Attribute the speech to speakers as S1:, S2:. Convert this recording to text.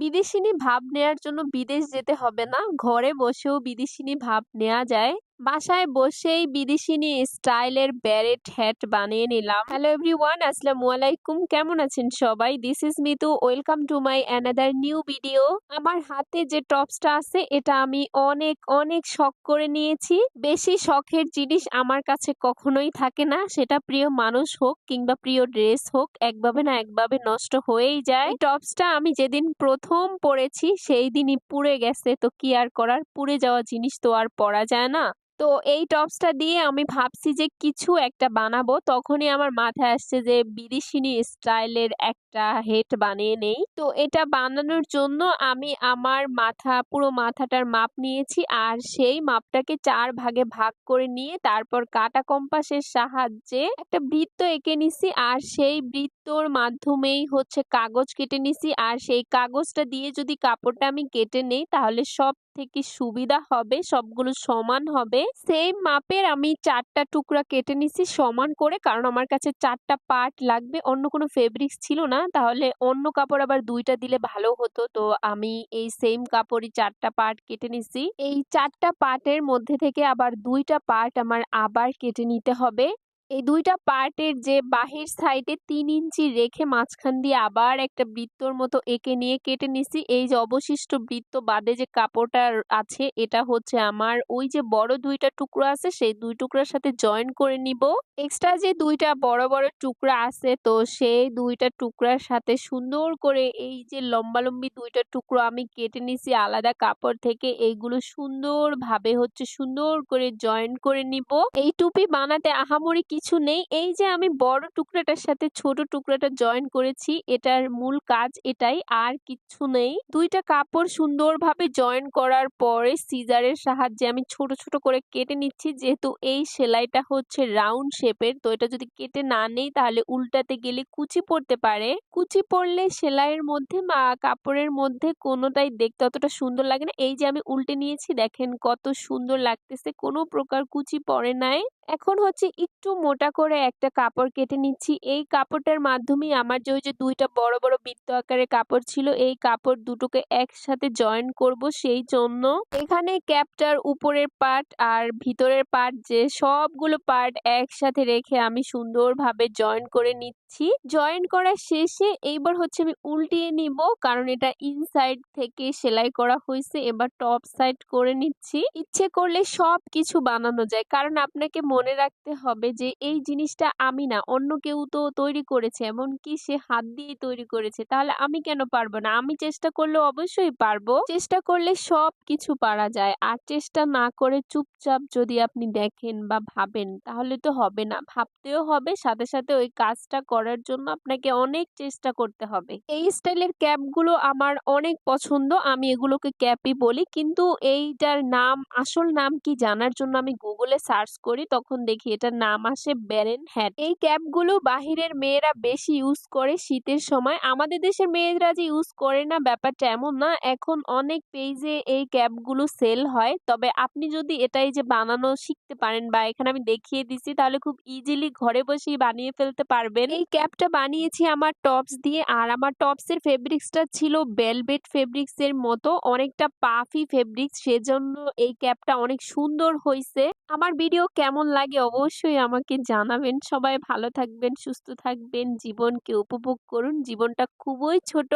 S1: বিদেশিনী ভাব নেয়ার জন্য বিদেশ যেতে হবে না। ঘরে বসেও বিদেশিনী ভাব নেয়া যায়। বাসায় বসেই বিদেশিনী স্টাইলের ব্যারেট হ্যাট বানিয়ে নিলাম। হ্যালো এভরিওয়ান, আসসালামু আলাইকুম। কেমন আছেন সবাই? This is Mitu. Welcome to my another new video. আমার হাতে যে টপসটা আছে এটা আমি অনেক অনেক শখ করে নিয়েছি। বেশি শখের জিনিস আমার কাছে কখনোই থাকে না। সেটা প্রিয় মানুষ হোক কিংবা প্রিয় ড্রেস হোক, একভাবে না একভাবে নষ্ট হয়েই যায়। এই টপসটা আমি যেদিন প্রথম পরেছি সেই দিনই পুড়ে গেছে। তো কি আর করার, পুড়ে যাওয়া জিনিস তো আর পরা যায় না। তো এই টপসটা দিয়ে আমি ভাবছি যে কিছু একটা বানাবো। তখনই আমার মাথায় আসছে যে বিদেশিনী স্টাইলের একটা হেট বানিয়ে নেই। তো এটা বানানোর জন্য আমি আমার পুরো মাথাটার মাপ নিয়েছি আর সেই মাপটাকে 4 ভাগে ভাগ করে নিয়ে তারপর কাঁটা কম্পাসের সাহায্যে একটা বৃত্ত এঁকে নিছি আর সেই বৃত্তর মাধ্যমেই হচ্ছে কাগজ কেটে নিছি। আর সেই কাগজটা দিয়ে যদি কাপড়টা আমি কেটে নেই তাহলে সব থেকে সুবিধা হবে, সবগুলো সমান হবে। সেম মাপের আমি 4 টা টুকরা কেটে নিছি সমান করে, কারণ আমার কাছে 4 টা পার্ট লাগবে। অন্য কোনো ফেব্রিক্স ছিল না, তাহলে অন্য কাপড় আবার 2 টা দিলে ভালো হতো। তো আমি এই সেম কাপড়ই 4 টা পার্ট কেটে নিছি। এই 4 টা পার্টের মধ্যে থেকে আবার 2 টা পার্ট আমার আবার কেটে নিতে হবে। এই 2 টা পার্টের যে বাহির সাইডে 3 ইঞ্চি রেখে মাঝখান দিয়ে আবার একটা বৃত্তর মতো এঁকে নিয়ে কেটে নিছি। এই যে অবশিষ্ট বৃত্ত বাদে যে কাপড়টা আছে এটা হচ্ছে আমার ওই যে বড় 2 টা টুকরো আছে সেই 2 টুকরার সাথে জয়েন করে নিব। এক্সট্রা যে 2 টা বড় বড় টুকরা আছে তো সেই 2 টা টুকরার সাথে সুন্দর করে এই যে লম্বালম্বি 2 টা টুকরো আমি কেটে নিছি আলাদা কাপড় থেকে। এইগুলো সুন্দরভাবে সুন্দর করে জয়েন করে নিব। এই টুপি বানাতে আহামরি কিছু নেই। এই যে আমি বড় টুকরাটার সাথে ছোট টুকরাটা জয়েন করেছি, এটার মূল কাজ এটাই, আর কিচ্ছু নেই। 2 টা কাপড় সুন্দরভাবে জয়েন করার পরে সিজারের সাহায্যে আমি ছোট ছোট করে কেটে নিচ্ছি। যেহেতু এই সেলাইটা হচ্ছে রাউন্ড শেপের, তো এটা যদি কেটে না নেই তাহলে উল্টাতে গেলে কুচি পড়তে পারে। কুচি পড়লে সেলাইয়ের মধ্যে বা কাপড়ের মধ্যে কোনোটাই দেখতে অতটা সুন্দর লাগে না। এই যে আমি উল্টে নিয়েছি, দেখেন কত সুন্দর লাগতেছে, কোনো প্রকার কুচি পড়ে নাই। এখন হচ্ছে একটু মোটা করে একটা কাপড় কেটে নিচ্ছি। এই কাপড়টার মাধ্যমেই আমার যে ওই যে 2 টা বড় বড় বৃত্ত আকারের কাপড় ছিল এই কাপড় দুটোকে একসাথে জয়েন করব। সেই জন্য এখানে ক্যাপটার উপরের পার্ট আর ভিতরের পার্ট যে সবগুলো পার্ট একসাথে রেখে আমি সুন্দরভাবে জয়েন করে নিচ্ছি। জয়েন করা শেষে এইবার হচ্ছে আমি উল্টিয়ে নিব, কারণ এটা ইনসাইড থেকে সেলাই করা হয়েছে। এবার টপ সাইড করে নিচ্ছি। ইচ্ছে করলে সব কিছু বানানো যায়, কারণ আপনাকে মনে রাখতে হবে যে এই জিনিসটা আমি না, অন্য কেউ তো তৈরি করেছে, এমনকি সে হাত দিয়েই তৈরি করেছে। তাহলে আমি কেন পারবো না? আমি চেষ্টা করলে অবশ্যই পারবো। চেষ্টা করলে সব কিছু পারা যায়। আর চেষ্টা না করে চুপচাপ যদি আপনি দেখেন বা ভাবেন তাহলে তো হবে না। ভাবতেও হবে, সাথে সাথে ওই কাজটা করার জন্য আপনাকে অনেক চেষ্টা করতে হবে। এই স্টাইলের ক্যাপগুলো আমার অনেক পছন্দ। আমি এগুলোকে ক্যাপই বলি, কিন্তু এইটার নাম, আসল নাম কি জানার জন্য আমি গুগলে সার্চ করি, তখন দেখি এটার নাম আসে ব্যারেন হ্যাট। এই ক্যাপগুলো বাহিরের মেয়েরা বেশি ইউজ করে শীতের সময়। আমাদের দেশের মেয়েরা যে ইউজ করে না ব্যাপারটা এমন না। এখন অনেক পেজে এই ক্যাপগুলো সেল হয়। তবে আপনি যদি এটাই যে বানানো শিখতে পারেন বা এখানে আমি দেখিয়ে দিছি, তাহলে খুব ইজিলি ঘরে বসেই বানিয়ে ফেলতে পারবেন। এই ক্যাপটা বানিয়েছি আমার টপস দিয়ে, আর আমার টপসের ফেব্রিক্সটা ছিল ভেলভেট ফেব্রিক্সের মতো, অনেকটা পাফি ফেব্রিক্স। সেজন্য এই ক্যাপটা অনেক সুন্দর হইছে। আমার ভিডিও কেমন লাগে অবশ্যই আমাকে জানাবেন। সবাই ভালো থাকবেন, সুস্থ থাকবেন, জীবনকে উপভোগ করুন। জীবনটা খুবই ছোট।